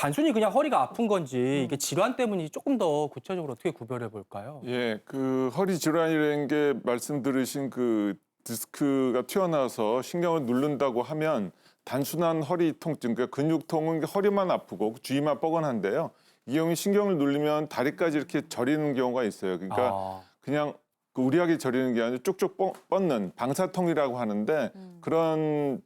단순히 그냥 허리가 아픈 건지 이게 질환 때문인지 조금 더 구체적으로 어떻게 구별해 볼까요? 예, 그 허리 질환이라는 게 말씀 들으신 그 디스크가 튀어나와서 신경을 누른다고 하면 단순한 허리 통증, 그러니까 근육통은 허리만 아프고 주위만 뻐근한데요. 이 경우 신경을 누르면 다리까지 이렇게 저리는 경우가 있어요. 그러니까 그냥 그 우리하게 저리는 게 아니라 쭉쭉 뻗는 방사통이라고 하는데 그런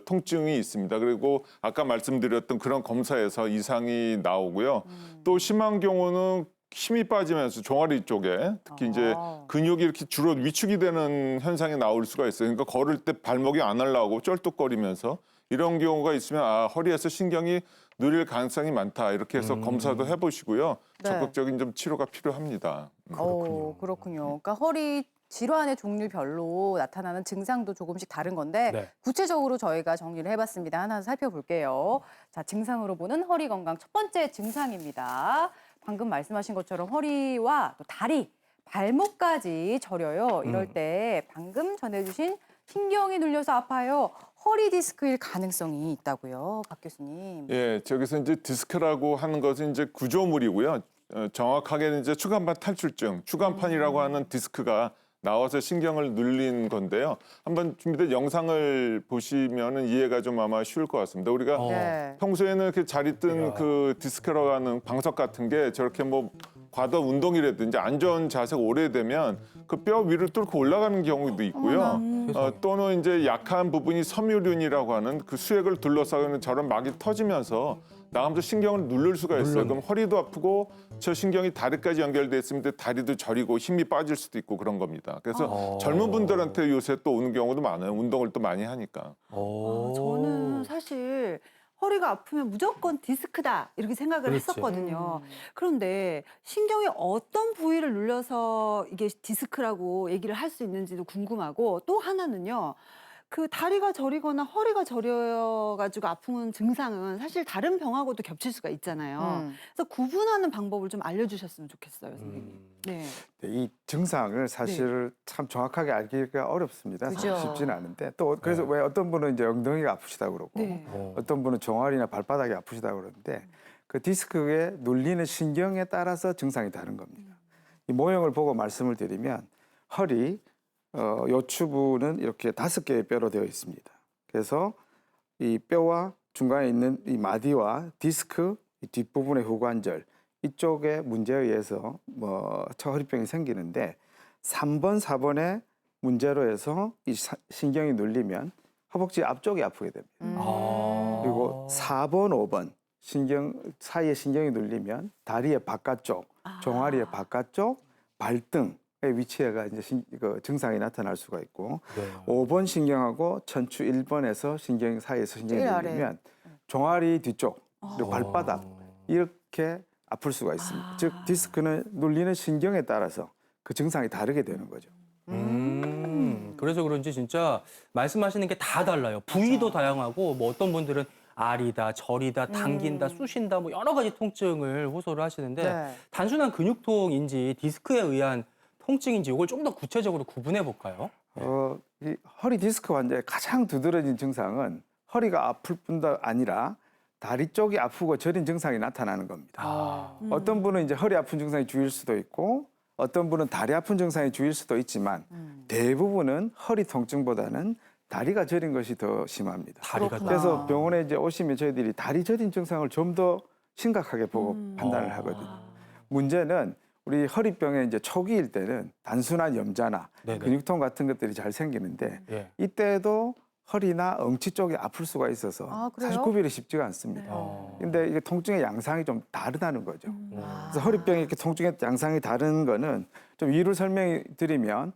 통증이 있습니다. 그리고 아까 말씀드렸던 그런 검사에서 이상이 나오고요. 또 심한 경우는 힘이 빠지면서 종아리 쪽에 특히 이제 근육이 이렇게 주로 위축이 되는 현상이 나올 수가 있어요. 그러니까 걸을 때 발목이 안 올라오고 쩔뚝거리면서 이런 경우가 있으면 허리에서 신경이 누릴 가능성이 많다. 이렇게 해서 검사도 해보시고요. 네. 적극적인 좀 치료가 필요합니다. 그렇군요. 그러니까 허리 질환의 종류별로 나타나는 증상도 조금씩 다른 건데 네. 구체적으로 저희가 정리를 해봤습니다. 하나 살펴볼게요. 자, 증상으로 보는 허리 건강 첫 번째 증상입니다. 방금 말씀하신 것처럼 허리와 또 다리, 발목까지 저려요. 이럴 때 방금 전해주신 신경이 눌려서 아파요. 허리 디스크일 가능성이 있다고요, 박 교수님. 예, 저기서 이제 디스크라고 하는 것은 이제 구조물이고요. 정확하게는 이제 추간판 탈출증, 추간판이라고 하는 디스크가 나와서 신경을 눌린 건데요. 한번 준비된 영상을 보시면은 이해가 좀 아마 쉬울 것 같습니다. 우리가 네. 평소에는 이렇게 잘 있던 그 디스크라고 하는 방석 같은 게 저렇게 뭐 과다 운동이라든지 안 좋은 자세가 오래되면 그 뼈 위를 뚫고 올라가는 경우도 있고요. 또는 이제 약한 부분이 섬유륜이라고 하는 그 수액을 둘러싸는 저런 막이 터지면서 나가면서 신경을 누를 수가 있어요. 그럼 허리도 아프고 저 신경이 다리까지 연결돼 있으면 다리도 저리고 힘이 빠질 수도 있고 그런 겁니다. 그래서 젊은 분들한테 요새 또 오는 경우도 많아요. 운동을 또 많이 하니까. 저는 사실 허리가 아프면 무조건 디스크다 이렇게 생각을 그렇지. 했었거든요. 그런데 신경이 어떤 부위를 눌려서 이게 디스크라고 얘기를 할 수 있는지도 궁금하고 또 하나는요. 그 다리가 저리거나 허리가 저려가지고 아픈 증상은 사실 다른 병하고도 겹칠 수가 있잖아요. 그래서 구분하는 방법을 좀 알려주셨으면 좋겠어요, 선생님. 네. 네, 이 증상을 사실 참 정확하게 알기가 어렵습니다. 그죠. 쉽지는 않은데 또 그래서 왜 어떤 분은 이제 엉덩이가 아프시다 그러고 네. 어떤 분은 종아리나 발바닥이 아프시다 그러는데 그 디스크에 눌리는 신경에 따라서 증상이 다른 겁니다. 이 모형을 보고 말씀을 드리면 허리 요추부는 이렇게 5개의 뼈로 되어 있습니다. 그래서 이 뼈와 중간에 있는 이 마디와 디스크, 이 뒷부분의 후관절 이쪽에 문제에 의해서 허리병이 생기는데 3번, 4번의 문제로 해서 이 신경이 눌리면 허벅지 앞쪽이 아프게 됩니다. 그리고 4번, 5번 신경 사이에 신경이 눌리면 다리의 바깥쪽, 종아리의 바깥쪽, 발등의 위치에가 이제 그 증상이 나타날 수가 있고 5번 신경하고 천추 1번에서 신경 사이에서 신경이 제일 아래. 눌리면 종아리 뒤쪽 그리고 발바닥 이렇게 아플 수가 있습니다. 즉 디스크는 눌리는 신경에 따라서 그 증상이 다르게 되는 거죠. 그래서 그런지 진짜 말씀하시는 게 다 달라요. 부위도 다양하고 뭐 어떤 분들은 알이다, 저리다, 당긴다, 쑤신다 뭐 여러 가지 통증을 호소를 하시는데 네. 단순한 근육통인지 디스크에 의한 통증인지 이걸 좀 더 구체적으로 구분해 볼까요? 이 허리 디스크 환자의 가장 두드러진 증상은 허리가 아플 뿐도 아니라 다리 쪽이 아프고 저린 증상이 나타나는 겁니다. 어떤 분은 이제 허리 아픈 증상이 주일 수도 있고 어떤 분은 다리 아픈 증상이 주일 수도 있지만 대부분은 허리 통증보다는 다리가 저린 것이 더 심합니다. 다리가 그래서 병원에 이제 오시면 저희들이 다리 저린 증상을 좀 더 심각하게 보고 판단을 하거든요. 문제는 우리 허리병의 이제 초기일 때는 단순한 염자나 네네. 근육통 같은 것들이 잘 생기는데 예. 이때도 허리나 엉치 쪽이 아플 수가 있어서 그래요? 사실 구별이 쉽지가 않습니다. 근데 이게 통증의 양상이 좀 다르다는 거죠. 그래서 허리병의 이렇게 통증의 양상이 다른 거는 좀 이유를 설명해 드리면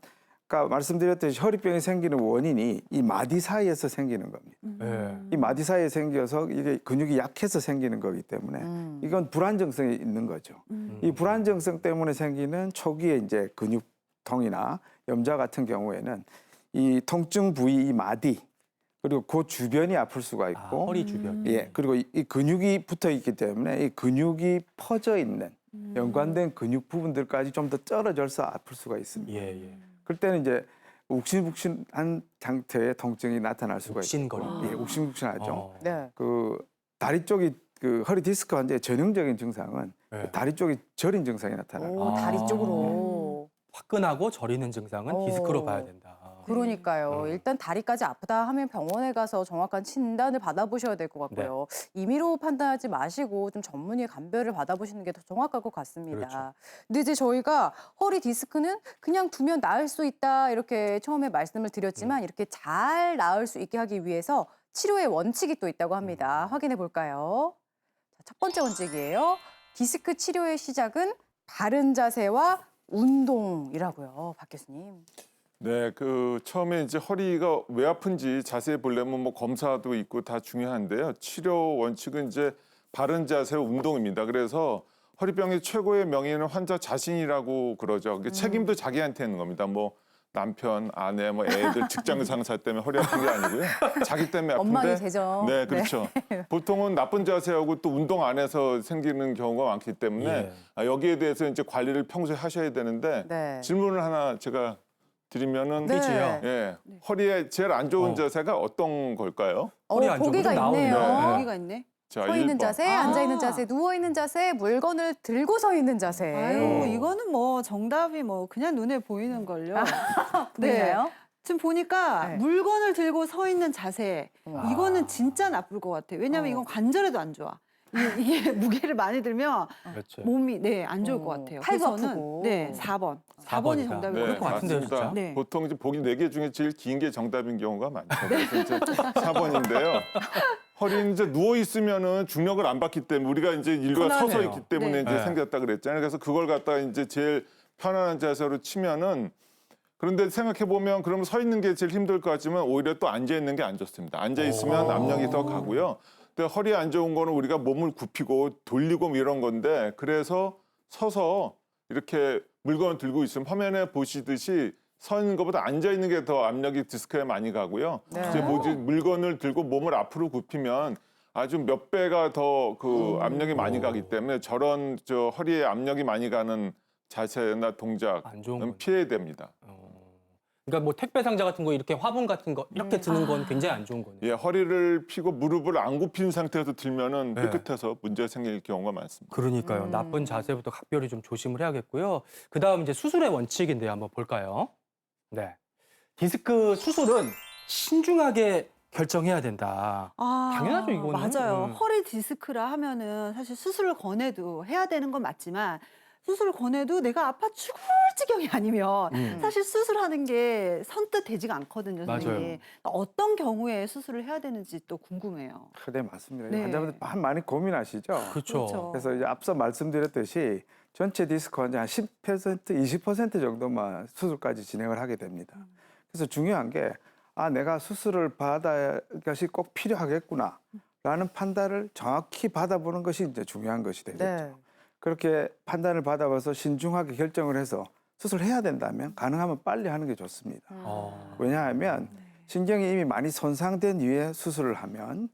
아까 말씀드렸듯이 허리병이 생기는 원인이 이 마디 사이에서 생기는 겁니다. 예. 이 마디 사이에 생겨서 이게 근육이 약해서 생기는 거기 때문에 이건 불안정성이 있는 거죠. 이 불안정성 때문에 생기는 초기에 이제 근육통이나 염자 같은 경우에는 이 통증 부위 이 마디 그리고 그 주변이 아플 수가 있고 허리 주변. 예 그리고 이 근육이 붙어 있기 때문에 이 근육이 퍼져 있는 연관된 근육 부분들까지 좀 더 떨어져서 아플 수가 있습니다. 예, 예. 그럴 때는 이제 욱신욱신한 상태의 통증이 나타날 수가 있고 욱신거림. 예, 욱신욱신하죠. 네. 그 다리 쪽이 그 허리 디스크 환자의 전형적인 증상은 네. 다리 쪽이 저린 증상이 나타나요. 오, 다리 쪽으로. 화끈하고 저리는 증상은 오. 디스크로 봐야 된다. 그러니까요. 일단 다리까지 아프다 하면 병원에 가서 정확한 진단을 받아보셔야 될 것 같고요. 임의로 판단하지 마시고 좀 전문의 감별을 받아보시는 게 더 정확할 것 같습니다. 그렇죠. 근데 이제 저희가 허리 디스크는 그냥 두면 나을 수 있다 이렇게 처음에 말씀을 드렸지만 이렇게 잘 나을 수 있게 하기 위해서 치료의 원칙이 또 있다고 합니다. 확인해 볼까요? 자, 첫 번째 원칙이에요. 디스크 치료의 시작은 바른 자세와 운동이라고요. 박 교수님. 네, 그 처음에 이제 허리가 왜 아픈지 자세히 보려면 뭐 검사도 있고 다 중요한데요. 치료 원칙은 이제 바른 자세와 운동입니다. 그래서 허리병의 최고의 명의는 환자 자신이라고 그러죠. 그 책임도 자기한테 있는 겁니다. 뭐 남편, 아내, 뭐 애들, 직장 상사 때문에 허리 아픈 게 아니고요. 자기 때문에 아픈데. 엉망이 되죠. 네, 그렇죠. 보통은 나쁜 자세하고 또 운동 안 해서 생기는 경우가 많기 때문에 예. 여기에 대해서 이제 관리를 평소에 하셔야 되는데 네. 질문을 하나 제가 드리면은 네. 퀴즈요. 예, 허리에 제일 안 좋은 자세가 어떤 걸까요? 허리 안 좋은 보기가 거좀 있네요. 나오네요. 여기가 있네. 자, 서 있는 1번. 자세, 앉아 있는 자세, 누워 있는 자세, 물건을 들고 서 있는 자세. 아유, 이거는 뭐 정답이 뭐 그냥 눈에 보이는 걸요. 보이나요? 지금 보니까 네. 물건을 들고 서 있는 자세 와. 이거는 진짜 나쁠 것 같아요. 왜냐하면 이건 관절에도 안 좋아. 이게 무게를 많이 들면 그렇죠. 몸이 안 좋을 것 같아요. 팔도 그래서 저는 아프고. 네, 4번. 4번이 이다. 정답일 네, 그럴 것 같은데요, 맞습니다. 진짜? 네. 보통 이제 보기 4개 중에 제일 긴 게 정답인 경우가 많죠. 그래서 이제 4번인데요. 허리는 이제 누워 있으면은 중력을 안 받기 때문에 우리가 이제 인류가 서서 편하네요. 있기 때문에 네. 이제 네. 생겼다 그랬잖아요. 그래서 그걸 갖다가 이제 제일 편안한 자세로 치면은 그런데 생각해 보면 그러면 서 있는 게 제일 힘들 것 같지만 오히려 또 앉아 있는 게 안 좋습니다. 앉아 있으면 압력이 더 가고요. 근데 허리에 안 좋은 거는 우리가 몸을 굽히고 돌리고 뭐 이런 건데 그래서 서서 이렇게 물건을 들고 있으면 화면에 보시듯이 서 있는 것보다 앉아 있는 게 더 압력이 디스크에 많이 가고요. 네. 이제 뭐지 물건을 들고 몸을 앞으로 굽히면 아주 몇 배가 더 그 압력이 많이 가기 때문에 저런 저 허리에 압력이 많이 가는 자세나 안 좋은 동작은 거네. 피해야 됩니다. 그러니까 뭐 택배 상자 같은 거 이렇게 화분 같은 거 이렇게 드는 건 굉장히 안 좋은 거네요. 예, 허리를 펴고 무릎을 안 굽힌 상태에서 들면은 네. 삐끗해서 문제가 생길 경우가 많습니다. 그러니까요. 나쁜 자세부터 각별히 좀 조심을 해야겠고요. 그다음 이제 수술의 원칙인데요. 한번 볼까요? 네. 디스크 수술은 신중하게 결정해야 된다. 당연하죠, 이거는. 맞아요. 허리 디스크라 하면은 사실 수술을 권해도 해야 되는 건 맞지만 수술을 권해도 내가 아파 죽을 지경이 아니면 사실 수술하는 게 선뜻 되지가 않거든요, 선생님. 맞아요. 어떤 경우에 수술을 해야 되는지 또 궁금해요. 네, 맞습니다. 네. 환자분들 많이 고민하시죠. 그렇죠. 그렇죠. 그래서 이제 앞서 말씀드렸듯이 전체 디스크 환자 한 10%, 20% 정도만 수술까지 진행을 하게 됩니다. 그래서 중요한 게 내가 수술을 받아야 것이 꼭 필요하겠구나라는 판단을 정확히 받아보는 것이 이제 중요한 것이 되겠죠. 네. 그렇게 판단을 받아봐서 신중하게 결정을 해서 수술해야 된다면 가능하면 빨리 하는 게 좋습니다. 왜냐하면 신경이 이미 많이 손상된 이후에 수술을 하면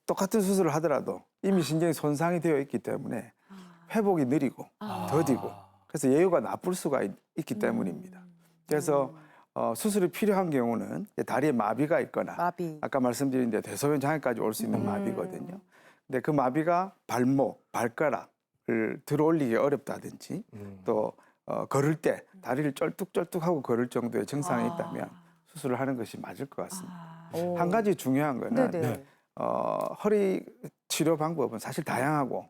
똑같은 수술을 하더라도 이미 신경이 손상이 되어 있기 때문에 회복이 느리고 더디고 그래서 예후가 나쁠 수가 있기 때문입니다. 그래서 수술이 필요한 경우는 다리에 마비가 있거나 마비. 아까 말씀드린 데 대소변 장애까지 올 수 있는 마비거든요. 근데 그 마비가 발목, 발가락을 들어올리기 어렵다든지 또 걸을 때 다리를 쩔뚝쩔뚝하고 걸을 정도의 증상이 있다면 수술을 하는 것이 맞을 것 같습니다. 한 가지 중요한 거는 네네. 허리 치료 방법은 사실 다양하고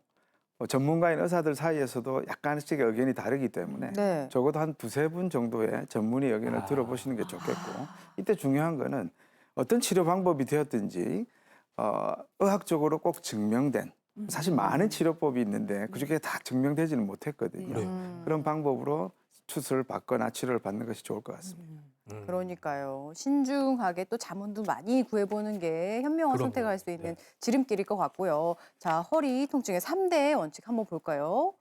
전문가인 의사들 사이에서도 약간씩 의견이 다르기 때문에 네. 적어도 한 두세 분 정도의 전문의 의견을 들어보시는 게 좋겠고 이때 중요한 거는 어떤 치료 방법이 되었든지 의학적으로 꼭 증명된 사실 많은 치료법이 있는데 그중에 다 증명되지는 못했거든요. 네. 그런 방법으로 수술을 받거나 치료를 받는 것이 좋을 것 같습니다. 그러니까요. 신중하게 또 자문도 많이 구해보는 게 현명한 그럼요. 선택할 수 있는 네. 지름길일 것 같고요. 자, 허리 통증의 3대 원칙 한번 볼까요?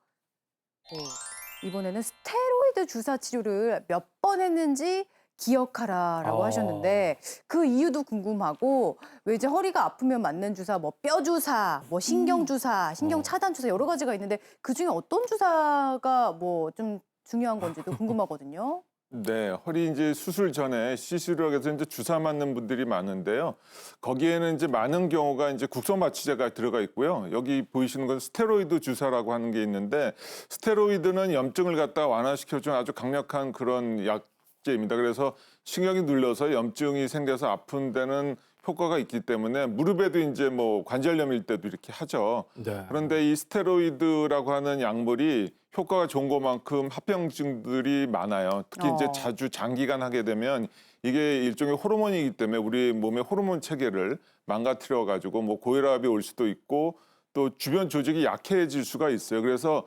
이번에는 스테로이드 주사 치료를 몇 번 했는지 기억하라라고 하셨는데 그 이유도 궁금하고 왜 이제 허리가 아프면 맞는 주사, 뭐 뼈 주사, 뭐 신경 주사, 신경 차단 주사 여러 가지가 있는데 그 중에 어떤 주사가 뭐 좀 중요한 건지도 궁금하거든요. 네, 허리 이제 수술 전에 시술하기 위해서 이제 주사 맞는 분들이 많은데요. 거기에는 이제 많은 경우가 이제 국소마취제가 들어가 있고요. 여기 보이시는 건 스테로이드 주사라고 하는 게 있는데, 스테로이드는 염증을 갖다 완화시켜주는 아주 강력한 그런 약제입니다. 그래서 신경이 눌려서 염증이 생겨서 아픈 데는 효과가 있기 때문에 무릎에도 이제 뭐 관절염일 때도 이렇게 하죠. 네. 그런데 이 스테로이드라고 하는 약물이 효과가 좋은 것만큼 합병증들이 많아요. 특히 이제 자주 장기간 하게 되면 이게 일종의 호르몬이기 때문에 우리 몸의 호르몬 체계를 망가뜨려 가지고 뭐 고혈압이 올 수도 있고 또 주변 조직이 약해질 수가 있어요. 그래서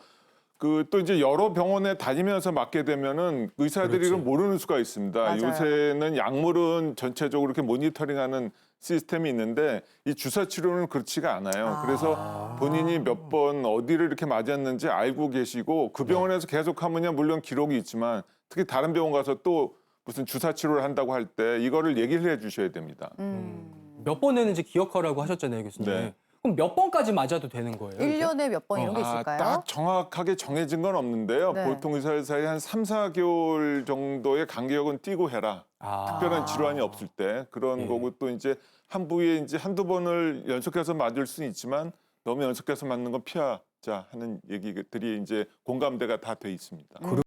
그 또 이제 여러 병원에 다니면서 맞게 되면은 의사들이 그렇지. 이걸 모르는 수가 있습니다. 맞아요. 요새는 약물은 전체적으로 이렇게 모니터링하는 시스템이 있는데 이 주사 치료는 그렇지가 않아요. 그래서 본인이 몇 번 어디를 이렇게 맞았는지 알고 계시고 그 병원에서 계속 하면야 물론 기록이 있지만 특히 다른 병원 가서 또 무슨 주사 치료를 한다고 할 때 이거를 얘기를 해 주셔야 됩니다. 몇 번 했는지 기억하라고 하셨잖아요, 교수님. 네. 그럼 몇 번까지 맞아도 되는 거예요? 이게? 1년에 몇 번 이런 게 있을까요? 딱 정확하게 정해진 건 없는데요. 네. 보통 의사 사이 한 3, 4개월 정도의 간격은 띄고 해라. 특별한 질환이 없을 때 그런 예. 거고 또 이제 한 부위에 이제 한두 번을 연속해서 맞을 수는 있지만 너무 연속해서 맞는 건 피하자 하는 얘기들이 이제 공감대가 다 돼 있습니다.